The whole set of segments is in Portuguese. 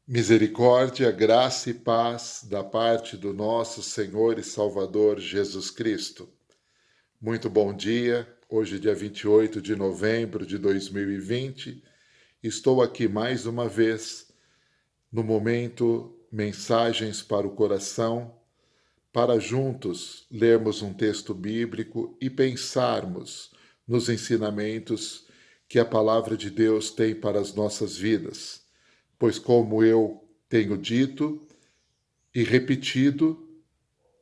Misericórdia, graça e paz da parte do nosso Senhor e Salvador Jesus Cristo. Muito bom dia, hoje dia 28 de novembro de 2020. Estou aqui mais uma vez no momento Mensagens para o Coração, para juntos lermos um texto bíblico e pensarmos nos ensinamentos que a palavra de Deus tem para as nossas vidas. Pois, como eu tenho dito e repetido,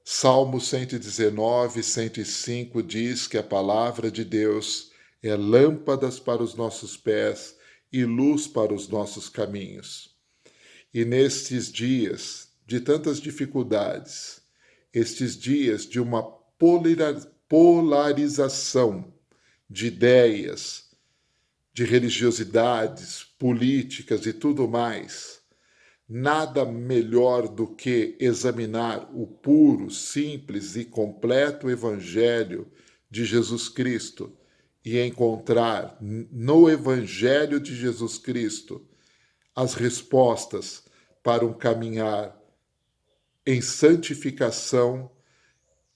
Salmo 119, 105 diz que a palavra de Deus é lâmpadas para os nossos pés e luz para os nossos caminhos. E nestes dias de tantas dificuldades, estes dias de uma polarização de ideias, de religiosidades, políticas e tudo mais, nada melhor do que examinar o puro, simples e completo Evangelho de Jesus Cristo e encontrar no Evangelho de Jesus Cristo as respostas para um caminhar em santificação,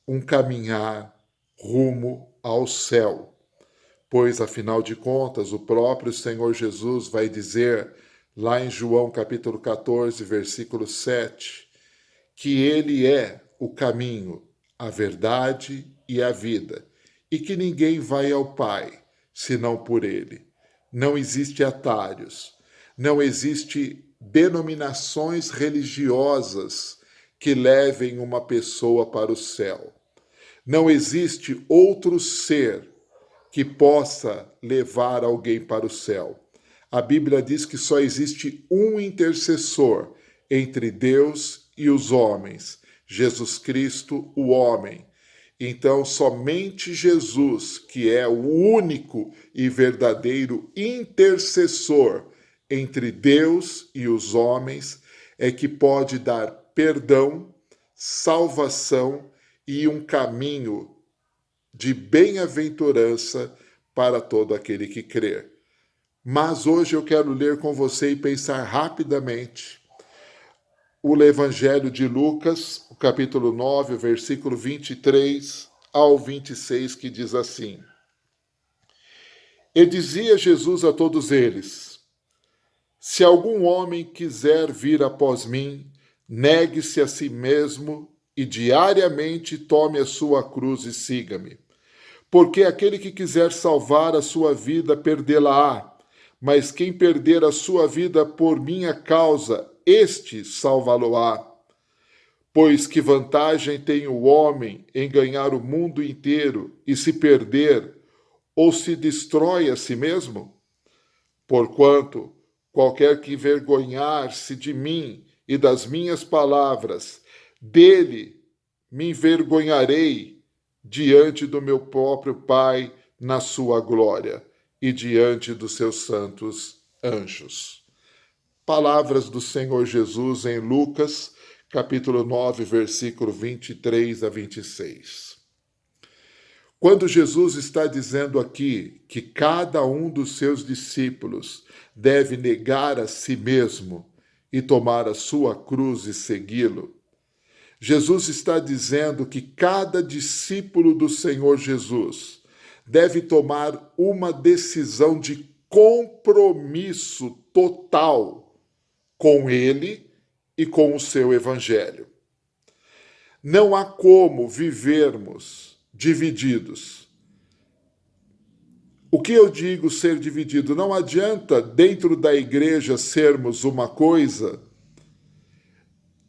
um caminhar rumo ao céu. Pois, afinal de contas, o próprio Senhor Jesus vai dizer, lá em João capítulo 14, versículo 7, que Ele é o caminho, a verdade e a vida, e que ninguém vai ao Pai senão por Ele. Não existe atalhos, não existe denominações religiosas que levem uma pessoa para o céu. Não existe outro ser que possa levar alguém para o céu. A Bíblia diz que só existe um intercessor entre Deus e os homens, Jesus Cristo, o homem. Então, somente Jesus, que é o único e verdadeiro intercessor entre Deus e os homens, é que pode dar perdão, salvação e um caminho de bem-aventurança para todo aquele que crer. Mas hoje eu quero ler com você e pensar rapidamente o Evangelho de Lucas, o capítulo 9, o versículo 23 ao 26, que diz assim: E dizia Jesus a todos eles: Se algum homem quiser vir após mim, negue-se a si mesmo e diariamente tome a sua cruz e siga-me. Porque aquele que quiser salvar a sua vida, perdê-la-á. Mas quem perder a sua vida por minha causa, este salvá-lo-á. Pois que vantagem tem o homem em ganhar o mundo inteiro e se perder, ou se destrói a si mesmo? Porquanto, qualquer que envergonhar-se de mim e das minhas palavras, dele me envergonharei diante do meu próprio Pai na sua glória e diante dos seus santos anjos. Palavras do Senhor Jesus em Lucas, capítulo 9, versículo 23 a 26. Quando Jesus está dizendo aqui que cada um dos seus discípulos deve negar a si mesmo e tomar a sua cruz e segui-lo, Jesus está dizendo que cada discípulo do Senhor Jesus deve tomar uma decisão de compromisso total com Ele e com o seu Evangelho. Não há como vivermos divididos. O que eu digo ser dividido? Não adianta dentro da igreja sermos uma coisa,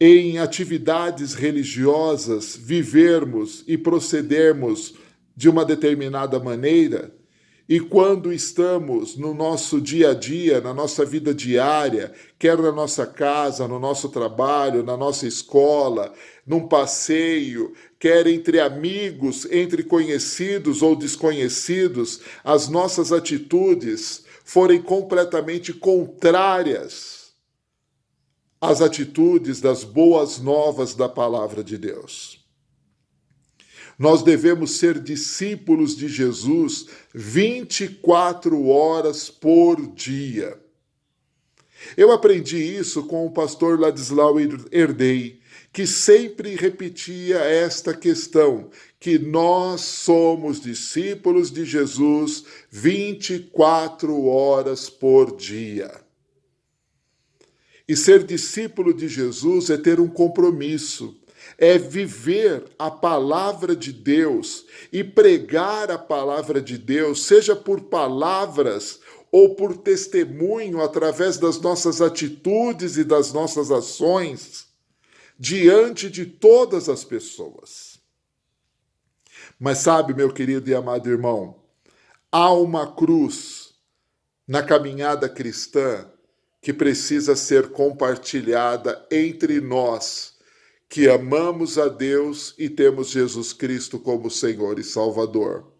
em atividades religiosas vivermos e procedermos de uma determinada maneira, e quando estamos no nosso dia a dia, na nossa vida diária, quer na nossa casa, no nosso trabalho, na nossa escola, num passeio, quer entre amigos, entre conhecidos ou desconhecidos, as nossas atitudes forem completamente contrárias as atitudes das boas novas da palavra de Deus. Nós devemos ser discípulos de Jesus 24 horas por dia. Eu aprendi isso com o pastor Ladislau Herdei, que sempre repetia esta questão, que nós somos discípulos de Jesus 24 horas por dia. E ser discípulo de Jesus é ter um compromisso, é viver a palavra de Deus e pregar a palavra de Deus, seja por palavras ou por testemunho através das nossas atitudes e das nossas ações diante de todas as pessoas. Mas sabe, meu querido e amado irmão, há uma cruz na caminhada cristã que precisa ser compartilhada entre nós, que amamos a Deus e temos Jesus Cristo como Senhor e Salvador.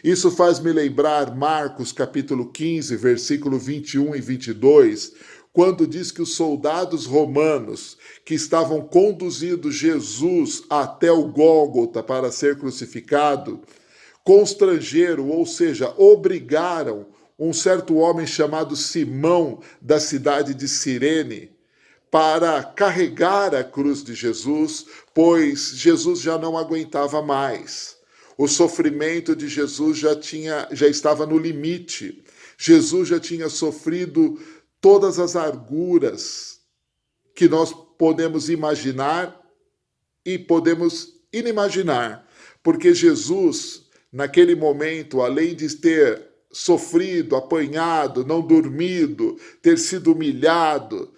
Isso faz me lembrar Marcos capítulo 15, versículo 21 e 22, quando diz que os soldados romanos que estavam conduzindo Jesus até o Gólgota para ser crucificado, constrangeram, ou seja, obrigaram um certo homem chamado Simão, da cidade de Cirene, para carregar a cruz de Jesus, pois Jesus já não aguentava mais. O sofrimento de Jesus já estava no limite. Jesus já tinha sofrido todas as arguras que nós podemos imaginar e podemos inimaginar, porque Jesus, naquele momento, além de ter sofrido, apanhado, não dormido, ter sido humilhado,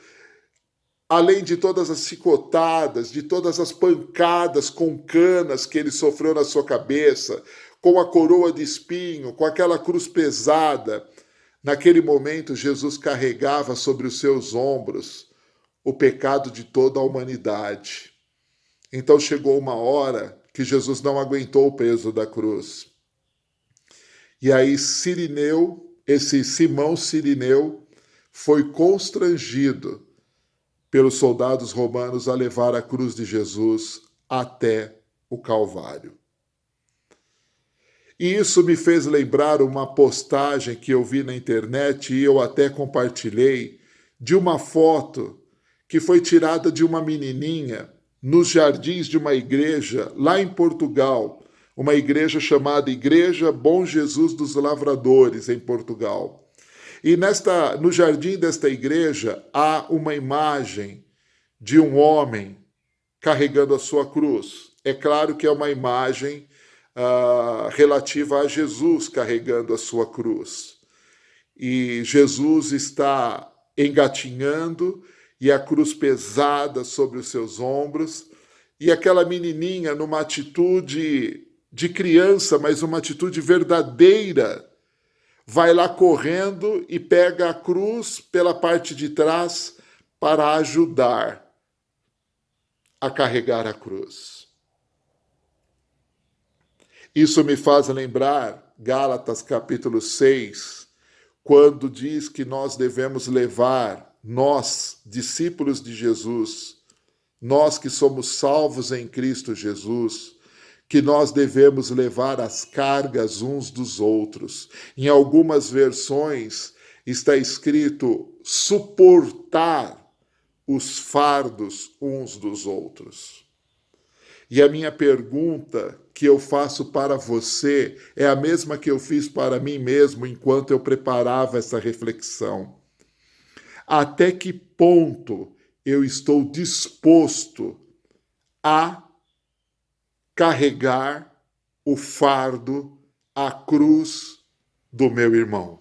além de todas as chicotadas, de todas as pancadas com canas que ele sofreu na sua cabeça, com a coroa de espinho, com aquela cruz pesada, naquele momento Jesus carregava sobre os seus ombros o pecado de toda a humanidade. Então chegou uma hora que Jesus não aguentou o peso da cruz. E aí Cirineu, esse Simão Cirineu, foi constrangido pelos soldados romanos a levar a cruz de Jesus até o Calvário. E isso me fez lembrar uma postagem que eu vi na internet e eu até compartilhei, de uma foto que foi tirada de uma menininha nos jardins de uma igreja lá em Portugal, uma igreja chamada Igreja Bom Jesus dos Lavradores, em Portugal. E no jardim desta igreja há uma imagem de um homem carregando a sua cruz. É claro que é uma imagem relativa a Jesus carregando a sua cruz. E Jesus está engatinhando e a cruz pesada sobre os seus ombros, e aquela menininha numa atitude de criança, mas uma atitude verdadeira, vai lá correndo e pega a cruz pela parte de trás para ajudar a carregar a cruz. Isso me faz lembrar Gálatas capítulo 6, quando diz que nós devemos levar, nós, discípulos de Jesus, nós que somos salvos em Cristo Jesus, que nós devemos levar as cargas uns dos outros. Em algumas versões está escrito suportar os fardos uns dos outros. E a minha pergunta que eu faço para você é a mesma que eu fiz para mim mesmo enquanto eu preparava essa reflexão. Até que ponto eu estou disposto a carregar o fardo, a cruz do meu irmão?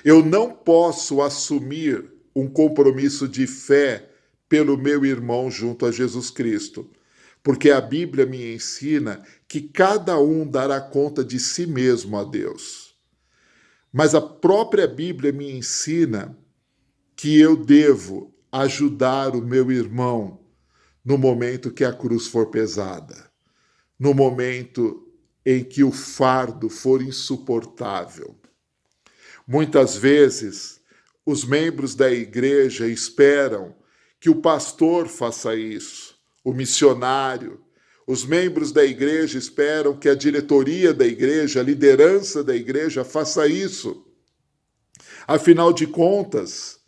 Eu não posso assumir um compromisso de fé pelo meu irmão junto a Jesus Cristo, porque a Bíblia me ensina que cada um dará conta de si mesmo a Deus. Mas a própria Bíblia me ensina que eu devo ajudar o meu irmão no momento que a cruz for pesada, no momento em que o fardo for insuportável. Muitas vezes, os membros da igreja esperam que o pastor faça isso, o missionário. Os membros da igreja esperam que a diretoria da igreja, a liderança da igreja faça isso. Afinal de contas,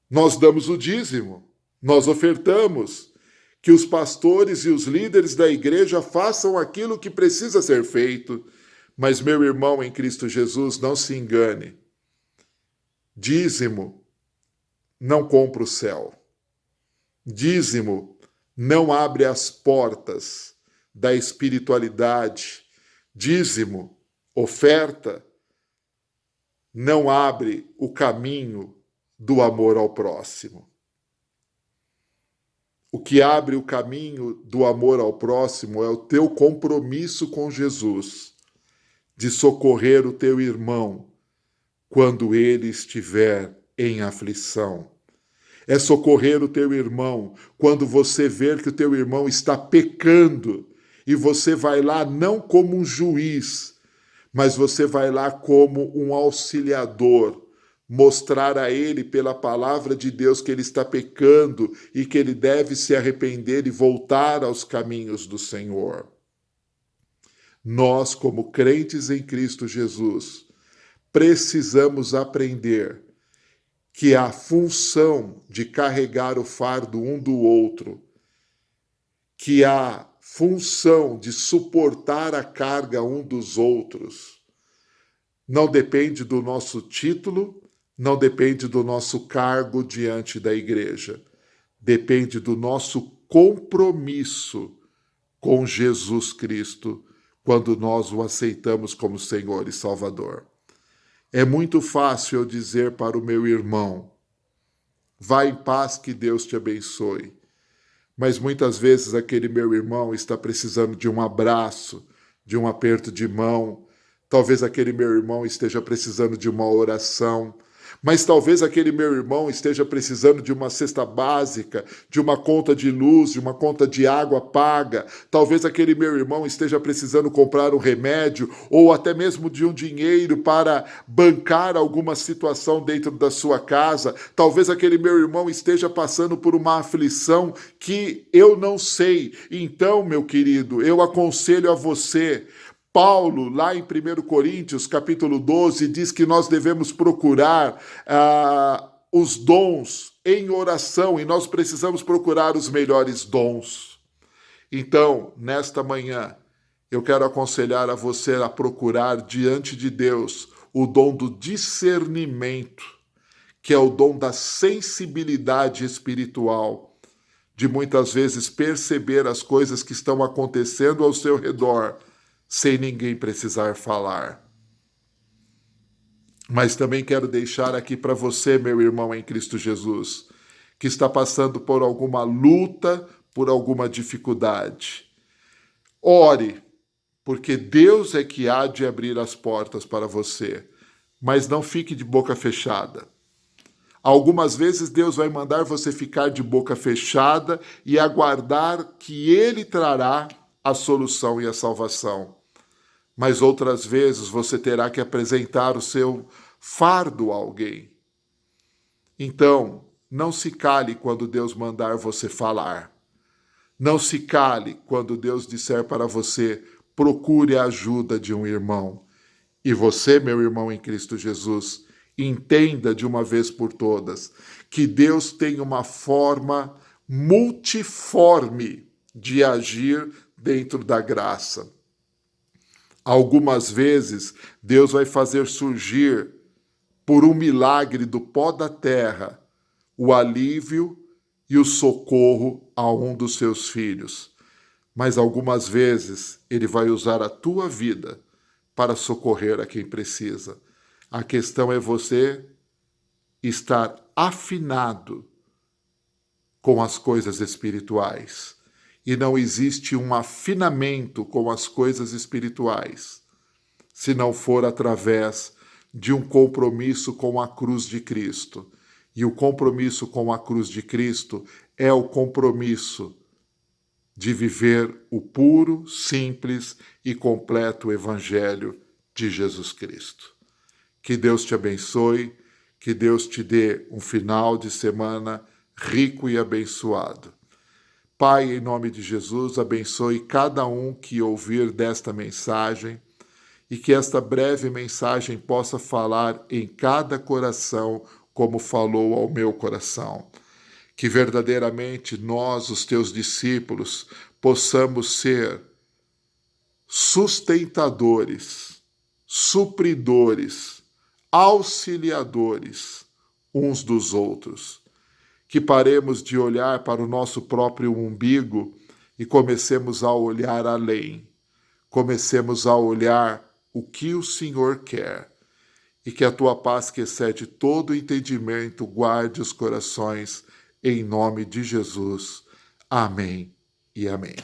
Nós damos o dízimo, nós ofertamos. Que os pastores e os líderes da igreja façam aquilo que precisa ser feito. Mas, meu irmão em Cristo Jesus, não se engane. Dízimo não compra o céu. Dízimo não abre as portas da espiritualidade. Dízimo, oferta, não abre o caminho do amor ao próximo. O que abre o caminho do amor ao próximo é o teu compromisso com Jesus, de socorrer o teu irmão quando ele estiver em aflição. É socorrer o teu irmão quando você ver que o teu irmão está pecando e você vai lá não como um juiz, mas você vai lá como um auxiliador, mostrar a ele pela palavra de Deus que ele está pecando e que ele deve se arrepender e voltar aos caminhos do Senhor. Nós, como crentes em Cristo Jesus, precisamos aprender que a função de carregar o fardo um do outro, que a função de suportar a carga um dos outros, não depende do nosso título, não depende do nosso cargo diante da igreja. Depende do nosso compromisso com Jesus Cristo, quando nós o aceitamos como Senhor e Salvador. É muito fácil eu dizer para o meu irmão: vá em paz, que Deus te abençoe. Mas muitas vezes aquele meu irmão está precisando de um abraço, de um aperto de mão. Talvez aquele meu irmão esteja precisando de uma oração. Mas talvez aquele meu irmão esteja precisando de uma cesta básica, de uma conta de luz, de uma conta de água paga. Talvez aquele meu irmão esteja precisando comprar um remédio ou até mesmo de um dinheiro para bancar alguma situação dentro da sua casa. Talvez aquele meu irmão esteja passando por uma aflição que eu não sei. Então, meu querido, eu aconselho a você. Paulo, lá em 1 Coríntios, capítulo 12, diz que nós devemos procurar os dons em oração e nós precisamos procurar os melhores dons. Então, nesta manhã, eu quero aconselhar a você a procurar diante de Deus o dom do discernimento, que é o dom da sensibilidade espiritual, de muitas vezes perceber as coisas que estão acontecendo ao seu redor, sem ninguém precisar falar. Mas também quero deixar aqui para você, meu irmão em Cristo Jesus, que está passando por alguma luta, por alguma dificuldade. Ore, porque Deus é que há de abrir as portas para você, mas não fique de boca fechada. Algumas vezes Deus vai mandar você ficar de boca fechada e aguardar que Ele trará a solução e a salvação. Mas outras vezes você terá que apresentar o seu fardo a alguém. Então, não se cale quando Deus mandar você falar. Não se cale quando Deus disser para você: procure a ajuda de um irmão. E você, meu irmão em Cristo Jesus, entenda de uma vez por todas que Deus tem uma forma multiforme de agir dentro da graça. Algumas vezes, Deus vai fazer surgir, por um milagre do pó da terra, o alívio e o socorro a um dos seus filhos. Mas algumas vezes, Ele vai usar a tua vida para socorrer a quem precisa. A questão é você estar afinado com as coisas espirituais. E não existe um afinamento com as coisas espirituais se não for através de um compromisso com a cruz de Cristo. E o compromisso com a cruz de Cristo é o compromisso de viver o puro, simples e completo Evangelho de Jesus Cristo. Que Deus te abençoe, que Deus te dê um final de semana rico e abençoado. Pai, em nome de Jesus, abençoe cada um que ouvir desta mensagem e que esta breve mensagem possa falar em cada coração como falou ao meu coração. Que verdadeiramente nós, os teus discípulos, possamos ser sustentadores, supridores, auxiliadores uns dos outros. Que paremos de olhar para o nosso próprio umbigo e comecemos a olhar além. Comecemos a olhar o que o Senhor quer. E que a tua paz, que excede todo entendimento, guarde os corações, em nome de Jesus. Amém e amém.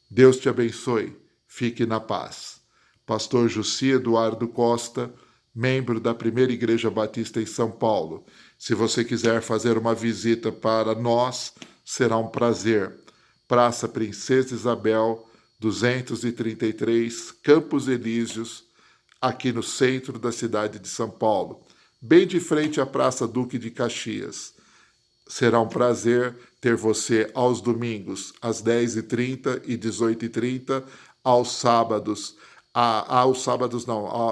Deus te abençoe. Fique na paz. Pastor Jussi Eduardo Costa, membro da Primeira Igreja Batista em São Paulo. Se você quiser fazer uma visita para nós, será um prazer. Praça Princesa Isabel, 233, Campos Elíseos, aqui no centro da cidade de São Paulo, bem de frente à Praça Duque de Caxias. Será um prazer ter você aos domingos, às 10h30 e 18h30,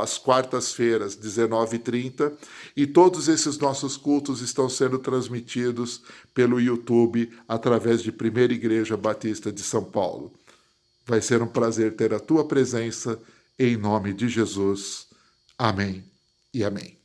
às quartas-feiras, 19h30, e todos esses nossos cultos estão sendo transmitidos pelo YouTube através de Primeira Igreja Batista de São Paulo. Vai ser um prazer ter a tua presença, em nome de Jesus. Amém e amém.